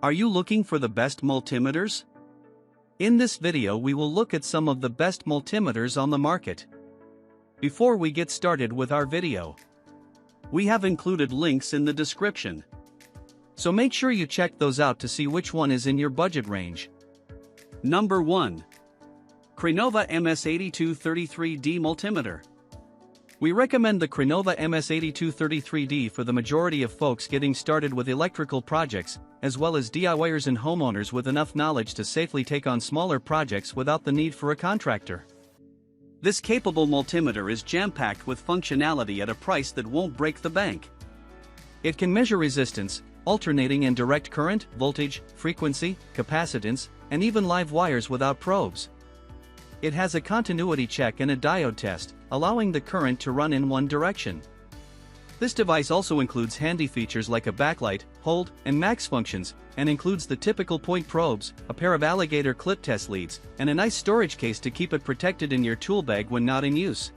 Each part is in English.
Are you looking for the best multimeters? In this video we will look at some of the best multimeters on the market. Before we get started with our video, we have included links in the description. So make sure you check those out to see which one is in your budget range. Number 1. Krenova MS8233D Multimeter. We recommend the Krenova MS8233D for the majority of folks getting started with electrical projects, as well as DIYers and homeowners with enough knowledge to safely take on smaller projects without the need for a contractor. This capable multimeter is jam-packed with functionality at a price that won't break the bank. It can measure resistance, alternating and direct current, voltage, frequency, capacitance, and even live wires without probes. It has a continuity check and a diode test, allowing the current to run in one direction. This device also includes handy features like a backlight, hold, and max functions, and includes the typical point probes, a pair of alligator clip test leads, and a nice storage case to keep it protected in your tool bag when not in use.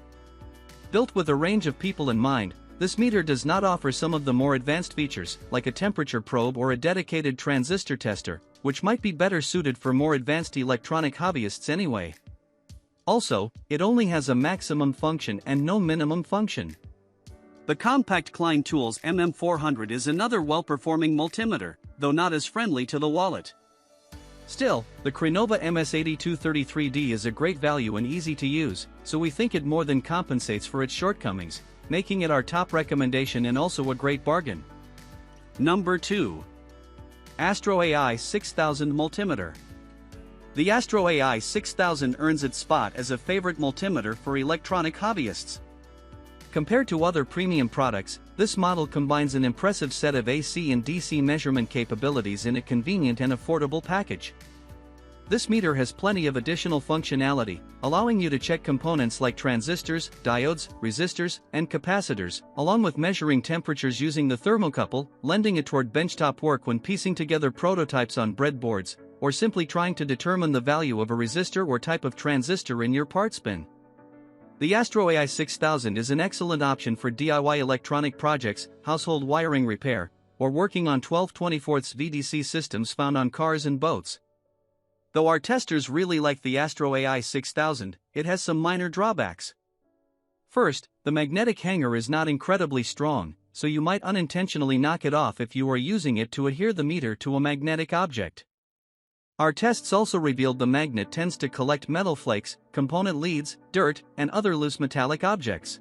Built with a range of people in mind, this meter does not offer some of the more advanced features, like a temperature probe or a dedicated transistor tester, which might be better suited for more advanced electronic hobbyists anyway. Also, it only has a maximum function and no minimum function. The compact Klein Tools MM400 is another well-performing multimeter, though not as friendly to the wallet. Still, the Krenova MS8233D is a great value and easy to use, so we think it more than compensates for its shortcomings, making it our top recommendation and also a great bargain. Number 2. AstroAi 6000 Multimeter. The AstroAi 6000 earns its spot as a favorite multimeter for electronic hobbyists. Compared to other premium products, this model combines an impressive set of AC and DC measurement capabilities in a convenient and affordable package. This meter has plenty of additional functionality, allowing you to check components like transistors, diodes, resistors, and capacitors, along with measuring temperatures using the thermocouple, lending it toward benchtop work when piecing together prototypes on breadboards, or simply trying to determine the value of a resistor or type of transistor in your parts bin. The AstroAi 6000 is an excellent option for DIY electronic projects, household wiring repair, or working on 12/24 VDC systems found on cars and boats. Though our testers really like the AstroAi 6000, it has some minor drawbacks. First, the magnetic hanger is not incredibly strong, so you might unintentionally knock it off if you are using it to adhere the meter to a magnetic object. Our tests also revealed the magnet tends to collect metal flakes, component leads, dirt, and other loose metallic objects.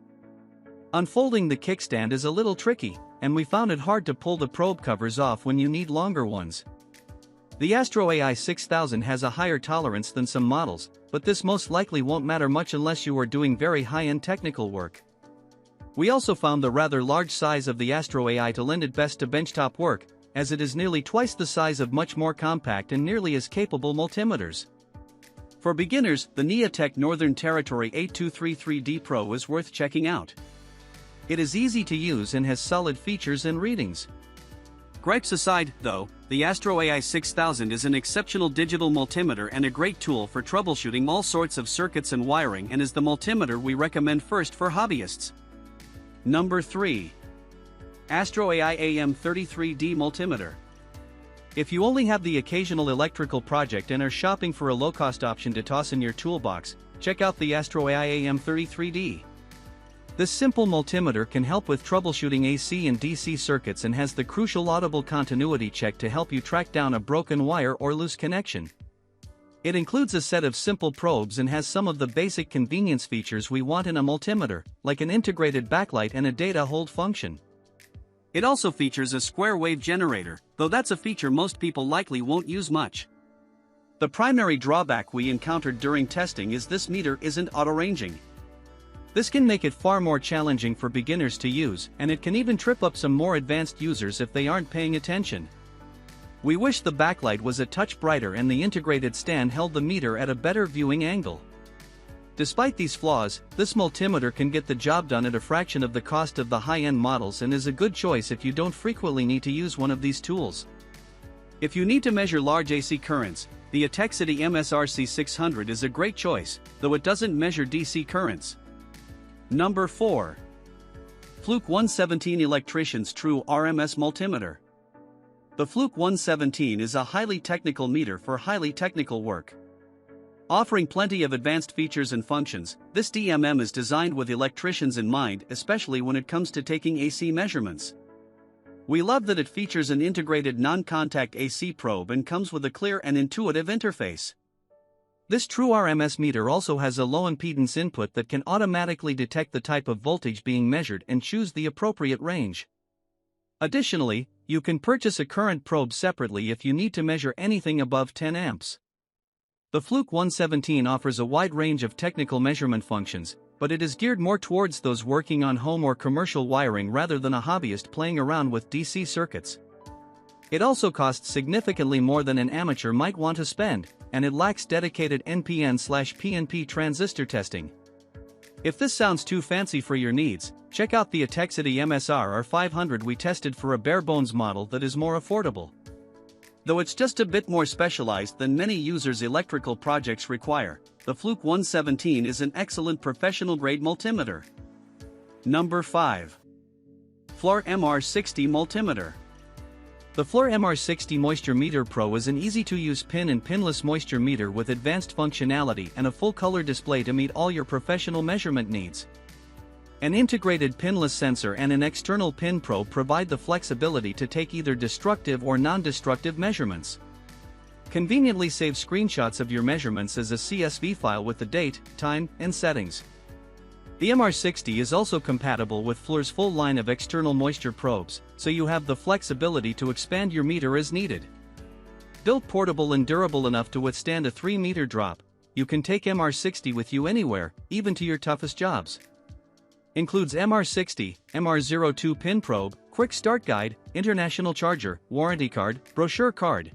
Unfolding the kickstand is a little tricky, and we found it hard to pull the probe covers off when you need longer ones. The AstroAi 6000 has a higher tolerance than some models, but this most likely won't matter much unless you are doing very high-end technical work. We also found the rather large size of the AstroAi to lend it best to benchtop work, as it is nearly twice the size of much more compact and nearly as capable multimeters. For beginners, the Neotech Northern Territory 8233D Pro is worth checking out. It is easy to use and has solid features and readings. Gripes aside, though, the AstroAi 6000 is an exceptional digital multimeter and a great tool for troubleshooting all sorts of circuits and wiring, and is the multimeter we recommend first for hobbyists. Number 3. AstroAi AM33D Multimeter. If you only have the occasional electrical project and are shopping for a low-cost option to toss in your toolbox, check out the AstroAi AM33D. This simple multimeter can help with troubleshooting AC and DC circuits and has the crucial audible continuity check to help you track down a broken wire or loose connection. It includes a set of simple probes and has some of the basic convenience features we want in a multimeter, like an integrated backlight and a data hold function. It also features a square wave generator, though that's a feature most people likely won't use much. The primary drawback we encountered during testing is this meter isn't auto-ranging. This can make it far more challenging for beginners to use, and it can even trip up some more advanced users if they aren't paying attention. We wish the backlight was a touch brighter and the integrated stand held the meter at a better viewing angle. Despite these flaws, this multimeter can get the job done at a fraction of the cost of the high-end models and is a good choice if you don't frequently need to use one of these tools. If you need to measure large AC currents, the Atexity MSRC 600 is a great choice, though it doesn't measure DC currents. Number 4. Fluke 117 Electrician's True RMS Multimeter. The Fluke 117 is a highly technical meter for highly technical work. Offering plenty of advanced features and functions, this DMM is designed with electricians in mind, especially when it comes to taking AC measurements. We love that it features an integrated non-contact AC probe and comes with a clear and intuitive interface. This true RMS meter also has a low impedance input that can automatically detect the type of voltage being measured and choose the appropriate range. Additionally, you can purchase a current probe separately if you need to measure anything above 10 amps. The Fluke 117 offers a wide range of technical measurement functions, but it is geared more towards those working on home or commercial wiring rather than a hobbyist playing around with DC circuits. It also costs significantly more than an amateur might want to spend, and it lacks dedicated NPN/PNP transistor testing. If this sounds too fancy for your needs, check out the Atexity MSR R500 we tested for a bare-bones model that is more affordable. Though it's just a bit more specialized than many users' electrical projects require, the Fluke 117 is an excellent professional-grade multimeter. Number 5. Flir MR60 Multimeter. The Flir MR60 Moisture Meter Pro is an easy-to-use pin and pinless moisture meter with advanced functionality and a full-color display to meet all your professional measurement needs. An integrated pinless sensor and an external pin probe provide the flexibility to take either destructive or non-destructive measurements. Conveniently save screenshots of your measurements as a CSV file with the date, time, and settings. The MR60 is also compatible with Flir's full line of external moisture probes, so you have the flexibility to expand your meter as needed. Built portable and durable enough to withstand a 3-meter drop, you can take MR60 with you anywhere, even to your toughest jobs. Includes MR60, MR02 pin probe, quick start guide, international charger, warranty card, brochure card.